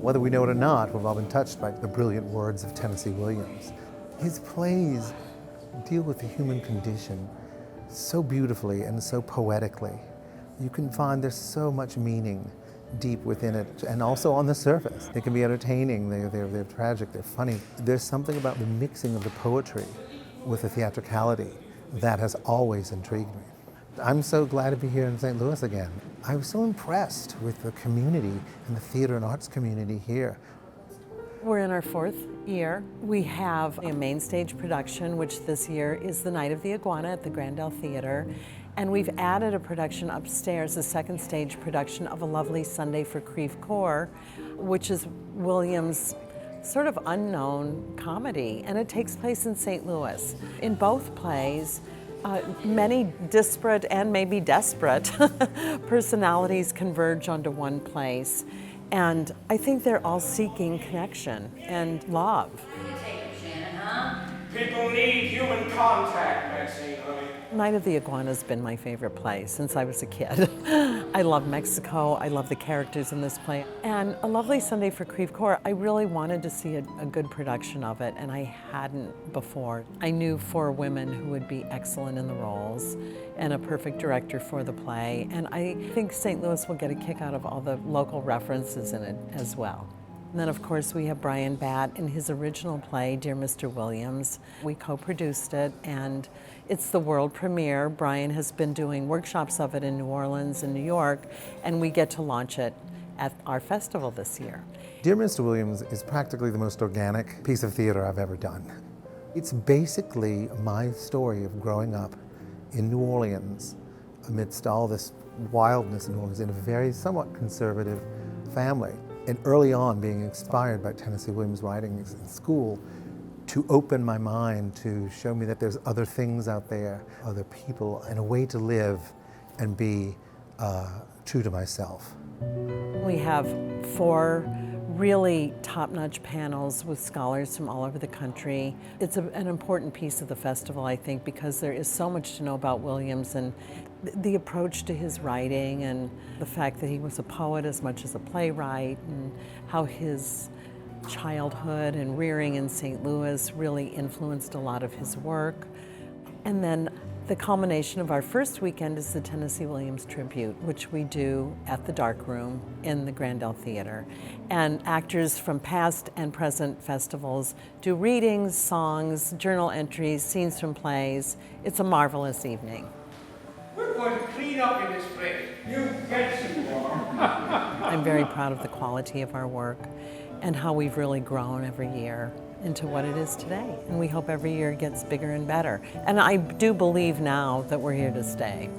Whether we know it or not, we've all been touched by the brilliant words of Tennessee Williams. His plays deal with the human condition so beautifully and so poetically. You can find there's so much meaning deep within it, and also on the surface. They can be entertaining, they're tragic, they're funny. There's something about the mixing of the poetry with the theatricality that has always intrigued me. I'm so glad to be here in St. Louis again. I was so impressed with the community and the theater and arts community here. We're in our 4th year. We have a main stage production, which this year is The Night of the Iguana at the Grandel Theater. And we've added a production upstairs, a second stage production of A Lovely Sunday for Creve Coeur, which is Williams' sort of unknown comedy, and it takes place in St. Louis. In both plays, many disparate and maybe desperate personalities converge onto one place, and I think they're all seeking connection and love. People need human contact, Betsy, honey. Night of the Iguana has been my favorite play since I was a kid. I love Mexico, I love the characters in this play. And A Lovely Sunday for Creve Coeur, I really wanted to see a good production of it, and I hadn't before. I knew 4 women who would be excellent in the roles and a perfect director for the play, and I think St. Louis will get a kick out of all the local references in it as well. And then, of course, we have Bryan Batt in his original play, Dear Mr. Williams. We co-produced it, and it's the world premiere. Bryan has been doing workshops of it in New Orleans and New York, and we get to launch it at our festival this year. Dear Mr. Williams is practically the most organic piece of theater I've ever done. It's basically my story of growing up in New Orleans amidst all this wildness in New Orleans in a very somewhat conservative family. And early on being inspired by Tennessee Williams' writings in school to open my mind, to show me that there's other things out there, other people, and a way to live and be true to myself. We have 4 really top-notch panels with scholars from all over the country. It's an important piece of the festival, I think, because there is so much to know about Williams and the approach to his writing and the fact that he was a poet as much as a playwright, and how his childhood and rearing in St. Louis really influenced a lot of his work. And then the culmination of our first weekend is the Tennessee Williams Tribute, which we do at the Dark Room in the Grandel Theater. And actors from past and present festivals do readings, songs, journal entries, scenes from plays. It's a marvelous evening. We're going to clean up in this place. You Betsy are. I'm very proud of the quality of our work and how we've really grown every year into what it is today. And we hope every year it gets bigger and better. And I do believe now that we're here to stay.